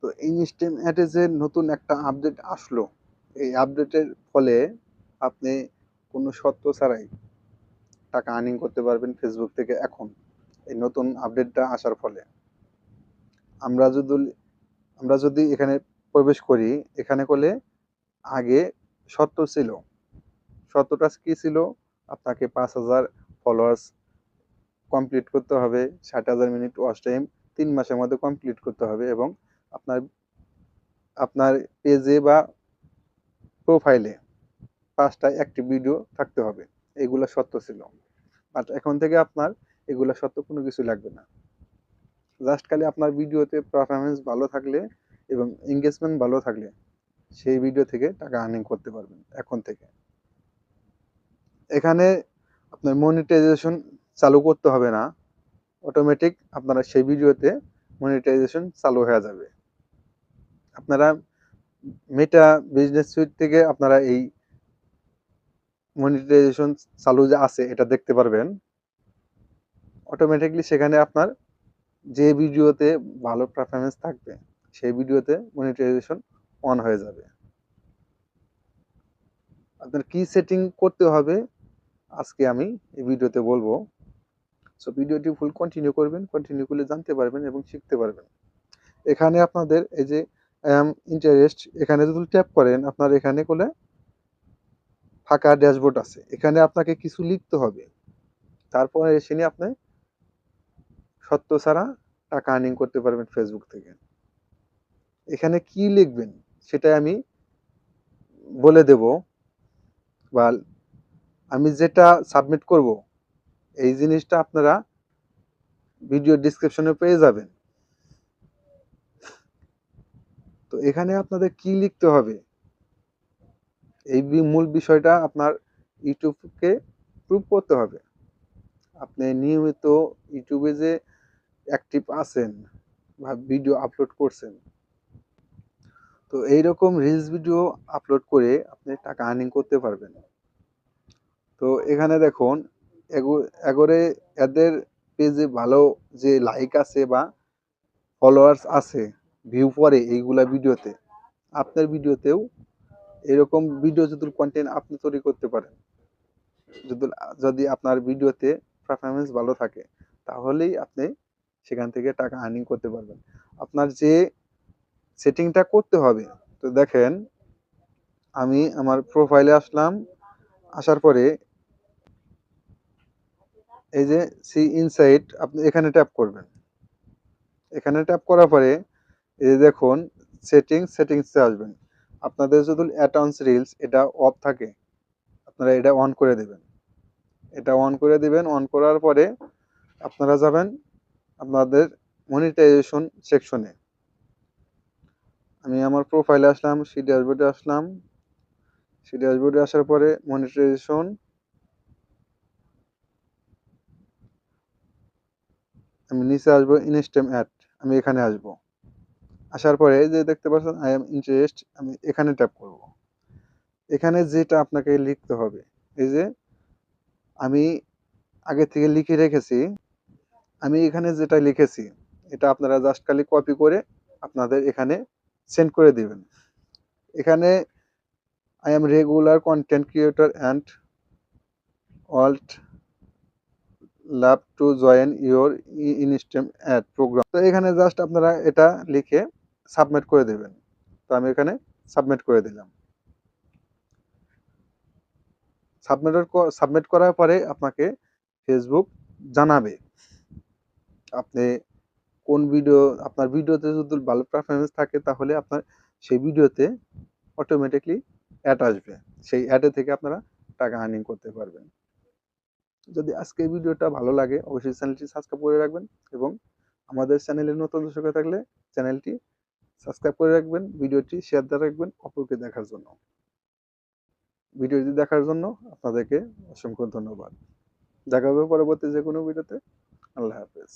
তো ইনস্ট্যান্ট অ্যাডে যে নতুন একটা আপডেট আসলো, এই আপডেটের ফলে আপনি কোনো শর্ত ছাড়াই টাকা আর্নিং করতে পারবেন ফেসবুক থেকে এখন, এই নতুন আপডেটটা আসার ফলে। আমরা যদি আমরা যদি এখানে প্রবেশ করি, এখানে করলে আগে শর্ত ছিল। শর্তটা কি ছিল? আপনাকে 5,000 ফলোয়ার্স কমপ্লিট করতে হবে, 60,000 মিনিট ওয়াচ টাইম 3 মাসের মধ্যে কমপ্লিট করতে হবে, এবং আপনার আপনার পেজে বা প্রোফাইলে 5টা অ্যাক্টিভ ভিডিও থাকতে হবে। এগুলা শর্ত ছিল। বাট এখন থেকে আপনার এগুলা শর্ত কোনো কিছু লাগবে না। জাস্ট খালি আপনার ভিডিওতে পারফরমেন্স ভালো থাকলে এবং এঙ্গেজমেন্ট ভালো থাকলে সেই ভিডিও থেকে টাকা আর্নিং করতে পারবেন এখন থেকে। এখানে আপনার মনিটাইজেশন চালু করতে হবে না, অটোমেটিক আপনারা সেই ভিডিওতে মনিটাইজেশন চালু হয়ে যাবে। আপনারা মেটা বিজনেস সুইট থেকে আপনারা এই মনিটাইজেশন চালু যে আছে এটা দেখতে পারবেন। অটোমেটিকলি সেখানে আপনার যে ভিডিওতে ভালো পারফরমেন্স থাকবে সেই ভিডিওতে মনিটাইজেশন অন হয়ে যাবে। আপনার কি সেটিং করতে হবে আজকে আমি এই ভিডিওতে বলবো। সো ভিডিওটি ফুল কন্টিনিউ করবেন, কন্টিনিউ করলে জানতে পারবেন এবং শিখতে পারবেন। এখানে আপনাদের এই যে ইন্টারেস্ট, এখানে যদি ট্যাপ করেন আপনার এখানে করলে ফাঁকা ড্যাশবোর্ড আছে, এখানে আপনাকে কিছু লিখতে হবে। তারপরে এসে নিয়ে আপনি সত্য ছাড়া টাকা আর্নিং করতে পারবেন ফেসবুক থেকে। এখানে কি লিখবেন সেটাই আমি বলে দেব, বা আমি যেটা সাবমিট করব এই জিনিসটা আপনারা ভিডিও ডিসক্রিপশনে পেয়ে যাবেন। তো এখানে আপনাদের কি লিখতে হবে, এই মূল বিষয়টা আপনার ইউটিউবকে প্রুভ করতে হবে। আপনি নিয়মিত ইউটিউবে যে অ্যাক্টিভ আছেন বা ভিডিও আপলোড করছেন, তো এইরকম রিলস ভিডিও আপলোড করে আপনি টাকা আর্নিং করতে পারবেন। তো এখানে দেখুন এগোরে এদের পেজে ভালো যে লাইক আছে বা ফলোয়ার্স আছে, ভিউ পড়ে এইগুলা ভিডিওতে, আপনার ভিডিওতেও এরকম ভিডিও যদি কন্টেন্ট আপনি তৈরি করতে পারেন, যদি যদি আপনার ভিডিওতে পারফরমেন্স ভালো থাকে, তাহলেই আপনি সেখান থেকে টাকা আর্নিং করতে পারবেন। আপনার যে সেটিংটা করতে হবে, তো দেখেন আমি আমার প্রোফাইলে আসলাম, আসার পরে এই যে সি ইনসাইট আপনি এখানে ট্যাপ করবেন। এখানে ট্যাপ করার পরে এই যে দেখুন সেটিংসে আসবেন। আপনাদের যদি অ্যাডভান্স রিলস এটা অফ থাকে, আপনারা এটা অন করে দেবেন। এটা অন করে দিবেন। অন করার পরে আপনারা যাবেন আপনাদের মনিটাইজেশন সেকশনে। আমি আমার প্রোফাইলে আসলাম, সি ড্যাশবোর্ডে আসলাম। সি ড্যাশবোর্ডে আসার পরে মনিটাইজেশন, আমি নিচে আসবো ইনস্ট্যান্ট অ্যাড, আমি এখানে আসবো। আসার পরে যে দেখতে পাচ্ছেন আই এম ইন্টারেস্ট, আমি এখানে ট্যাপ করব। এখানে যেটা আপনাকে লিখতে হবে, এই যে আমি আগে থেকে লিখে রেখেছি, আমি এখানে যেটা লিখেছি এটা আপনারা জাস্ট খালি কপি করে আপনাদের এখানে সেন্ড করে দিবেন। এখানে I am regular content creator and would love to join your instant ad program. তো এখানে জাস্ট আপনারা এটা লিখে সাবমিট করে দেবেন। তো আমি এখানে সাবমিট করে দিলাম। সাবমিট করার পরে আপনাকে ফেসবুক জানাবে আপনি কোন ভিডিও, আপনার ভিডিওতে যদি ভালো পারফরমেন্স থাকে তাহলে আপনার সেই ভিডিওতে অটোমেটিকলি অ্যাড আসবে। সেই অ্যাডে থেকে আপনারা টাকা আর্নিং করতে পারবেন। যদি আজকের ভিডিওটা ভালো লাগে অবশ্যই চ্যানেলটি সাবস্ক্রাইব করে রাখবেন, এবং আমাদের চ্যানেলে নতুন দর্শক হয়ে থাকলে চ্যানেলটি সাবস্ক্রাইব করে রাখবেন, ভিডিওটি শেয়ার দিয়ে রাখবেন অপরকে দেখার জন্য। ভিডিওটি দেখার জন্য আপনাদেরকে অসংখ্য ধন্যবাদ। দেখা হবে পরবর্তী যে কোনো ভিডিওতে। আল্লাহ হাফেজ।